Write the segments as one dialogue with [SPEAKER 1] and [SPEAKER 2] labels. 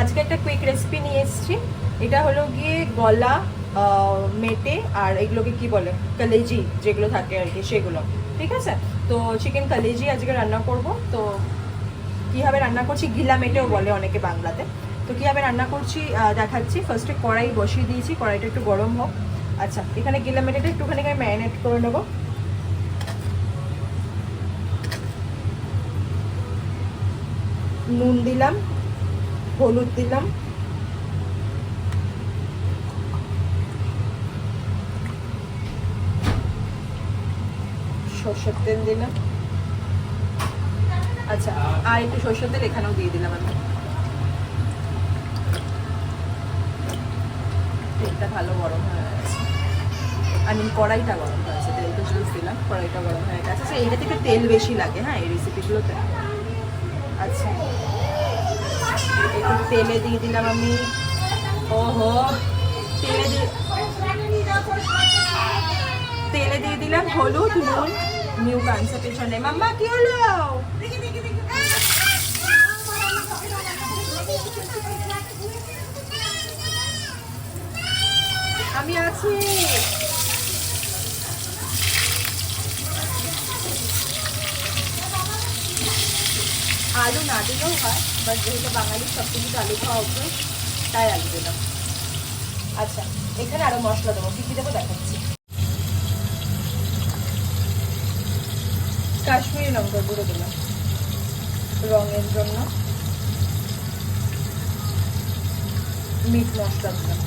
[SPEAKER 1] আজকে একটা quick recipe নিয়ে এসেছি। এটা হলো গিয়ে গলা, মেটে আর এগুলোকে কি বলে, কলেজি যেগুলো থাকে আর কি, সেগুলো। ঠিক আছে, তো চিকেন কলেজি আজকে রান্না করব। তো কীভাবে রান্না করছি, গিলা মেটেও বলে অনেকে বাংলাতে। তো কীভাবে রান্না করছি দেখাচ্ছি। ফার্স্টে কড়াই বসিয়ে দিয়েছি, কড়াইটা একটু গরম হোক। আচ্ছা, এখানে গিলা মেটেটা একটুখানি আমি ম্যারিনেট করে নেবো। নুন দিলাম, হলুদ দিলাম, সর্ষের তেল দিলাম। আচ্ছা, আর একটু সর্ষের তেল এখানেও দিয়ে দিলাম আমি। তেলটা ভালো গরম হয়ে গেছে, কড়াইটা গরম হয়েছে, তেলটা জুস দিলাম, কড়াইটা গরম হয়ে গেছে। আচ্ছা, এইটা থেকে তেল বেশি লাগে, হ্যাঁ, এই রেসিপিগুলোতে। আচ্ছা, একটু তেলে দিয়ে দিলাম আমি। ওহো, তেলে দিয়ে দিলাম হলুদ, নুন। নিউ কানসা পেছনে মাম্মা কি হলো? আমি আছি। আলু না দিলেও হয়, বাট যেহেতু বাঙালির সব কিছু আলু খাওয়া অভ্যাস, তাই আলু দিলাম। আচ্ছা, এখানে আরো মশলা দেবো, কি কি দেবো দেখাচ্ছি। কাশ্মীরি লঙ্কার গুঁড়ো দিলাম রঙের জন্য। মিট মশলা দিলাম,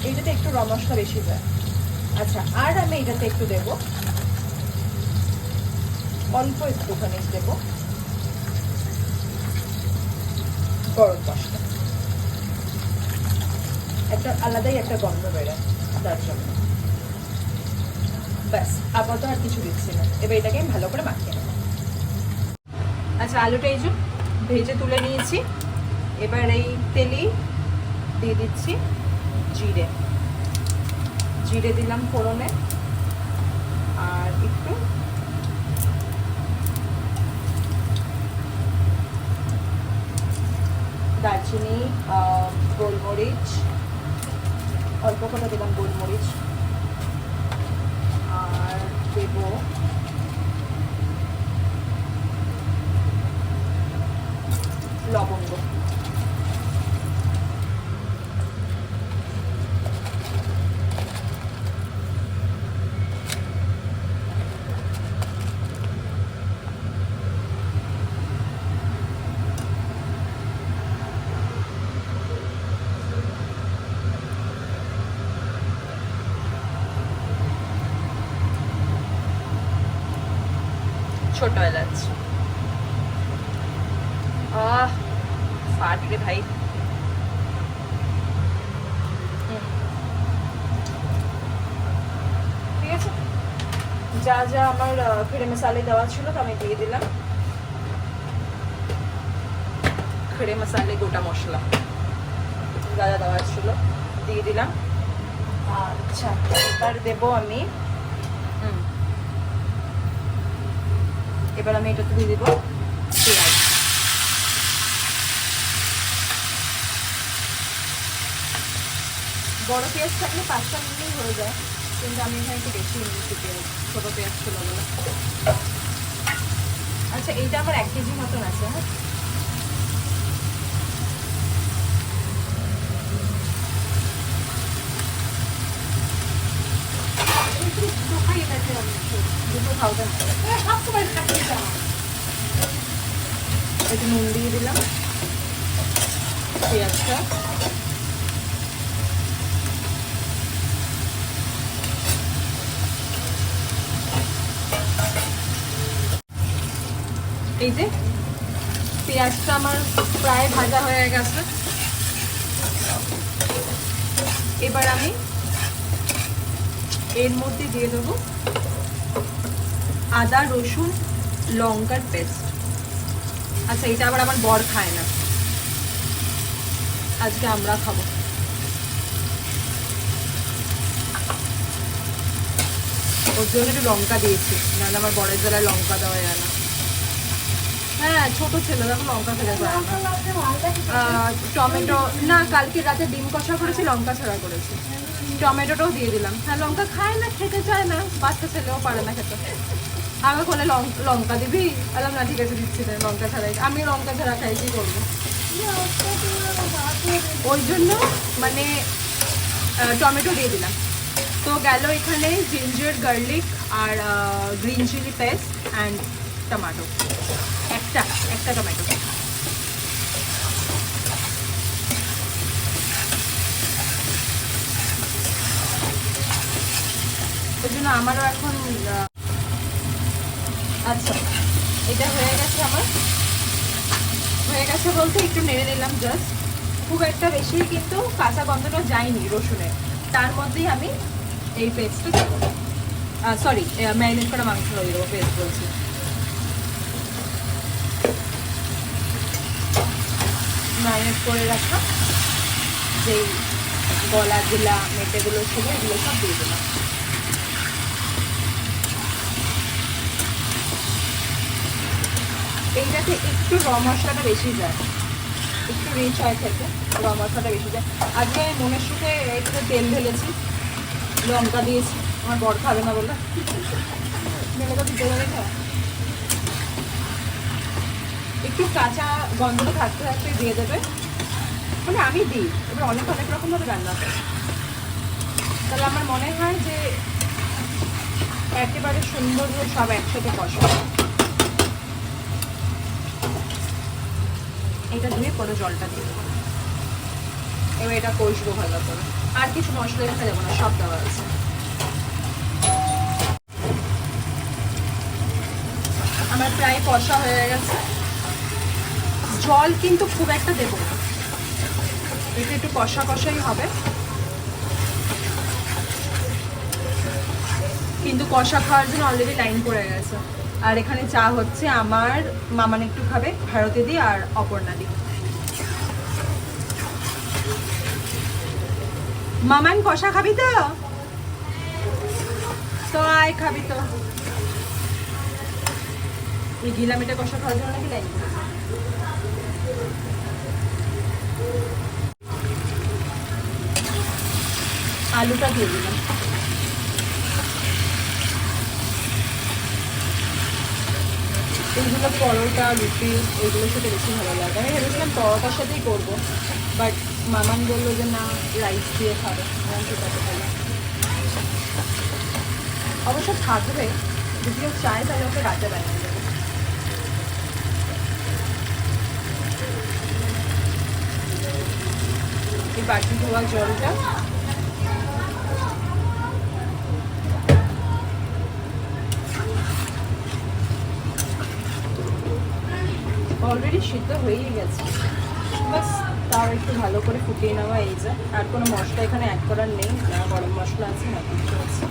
[SPEAKER 1] এইটাতে একটু র মশলা বেশি যায়। আচ্ছা, আর আমি এটাতে একটু দেবো, অল্প একটুখানি দেবো গরম মশলা। একটা আলাদাই একটা গন্ধ বেরোয়, তার জন্য। ব্যাস, আপাতত আর কিছু দিচ্ছি না। এবার এটাকে আমি ভালো করে মাখিয়ে নেব। আচ্ছা, আলুটা এই যে ভেজে তুলে নিয়েছি। এবার এই তেলেই দিয়ে দিচ্ছি জিরে। জিরে দিলাম ফোড়নে, আর একটু দারচিনি, গোলমরিচ, অল্প করে দিলাম গোলমরিচ, আর দেব লবঙ্গ। ছোট এলাচ। ফাট রে ভাই। ঠিক আছে, যা যা আমার খড়ে মশালে দেওয়া ছিল তো আমি দিয়ে দিলাম। খড়ে মশালে, গোটা মশলা যা যা দেওয়া ছিল দিয়ে দিলাম। আচ্ছা, এবার দেবো আমি এবার আমি এটাতে দিয়ে দেবো পেঁয়াজ। বড় পেঁয়াজ থাকলে 5টা মিনিটেই হয়ে যায়, কিন্তু আমি এখানে একটু বেশি নিয়েছি পেঁয়াজ, ছোটো পেঁয়াজ ছিল বলে। আচ্ছা, এইটা আমার 1 কেজি মতন আছে। হ্যাঁ, একটু নুন দিয়ে দিলাম, পেঁয়াজটা। এই যে পেঁয়াজটা আমার প্রায় ভাজা হয়ে গেছে। এবার আমি এর মধ্যে দিয়ে দেবো আদা রসুন লঙ্কার পেস্ট। আচ্ছা, এটা আবার আমার বর খায় না, আজকে আমরা খাবো। ওর জন্য একটু লঙ্কা দিয়েছি, নাহলে আমার বরের জ্বালায় লঙ্কা দেওয়া যায় না। হ্যাঁ ছোট ছেলে দেখো লঙ্কা খেতে পারে না। টমেটো না, কালকে রাতে ডিম কষা করেছি, লঙ্কা ছাড়া করেছি। টমেটোটাও দিয়ে দিলাম। হ্যাঁ লঙ্কা খায় না, খেতে চায় না, বাচ্চা ছেলেও পারে না খেতে। আমাকে বলে লঙ্কা দিবি, বললাম না ঠিক আছে দিচ্ছি না, লঙ্কা ছাড়াই। আমি লঙ্কা ছাড়া খাই, কি করবো? ওই জন্য মানে টমেটো দিয়ে দিলাম। তো গেল এখানে জিঞ্জার গার্লিক আর green chilli paste and tomato, একটা টমেটো। ওই জন্য আমারও এখন আচ্ছা এটা হয়ে গেছে আমার। হয়ে গেছে বলতে একটু নেড়ে নিলাম জাস্ট, খুব একটা বেশি কিন্তু কাঁচা গন্ধটা যায়নি রসুনের। তার মধ্যেই আমি এই পেস্টটা দেবো, সরি ম্যারিনেট করা মাংস দিয়ে দেবো, পেস্ট বলছি। ম্যারিনেট করে রাখা যেই গলা গিলা মেটেগুলো ছিল এগুলো সব দিয়ে দিলাম। এইটাতে একটু র মশলাটা বেশি যায়, একটু রিচ হয় খেতে, র মশলাটা বেশি যায়। আজকে আমি মনের সাথে একটু তেল ঢেলেছি, লঙ্কা দিয়েছি, আমার বর খাবে না বলে ঢেলে তো দিতে পারে না। একটু কাঁচা গন্ধটা থাকতে থাকতে দিয়ে দেবে, মানে আমি দিই, এবার অনেক রকমভাবে রান্না করে। তাহলে আমার মনে হয় যে একেবারে সুন্দর সব একসাথে কষা। এটা ধুয়ে পরে জলটা দিয়ে দেবো। এবার এটা কষবো ভালো করে, আর কিছু মশলা এখানে দেবো না, সব দেওয়া আছে। আমার প্রায় কষা হয়ে গেছে, জল কিন্তু খুব একটা দেবো না, এটা একটু কষা কষাই হবে, কিন্তু কষা খাওয়ার জন্য অলরেডি লাইন পড়ে গেছে। আর এখানে চা হচ্ছে, আমার মামান একটু খাবে, ভারতী দি আর অপর্ণা দি। মামান কষা খাবি তো? তো আয় খাবি তো। এই গিলা মেটে কষা খাওয়ার জন্য নাকি লাইন পড়েছে। আলুটা দিয়ে দিলাম। এইগুলো পরোটা রুটি এগুলোর সাথে বেশি ভালো লাগে। আমি ভেবেছিলাম পরোটার সাথেই করবো, বাট মামান বললো যে না রাইস দিয়ে খাবে, সেটাতে ভালো। অবশ্য থাকবে, যদি কেউ চায় তাহলে ওকে রাতে বানিয়ে দেবে। এই বাটি ধোয়া জলটা অলরেডি সিদ্ধ হয়েই গেছে, বাস তাও একটু ভালো করে ফুটিয়ে নেওয়া। এই যে আর কোনো মশলা এখানে অ্যাড করার নেই, না গরম মশলা আছে না কিছু আছে।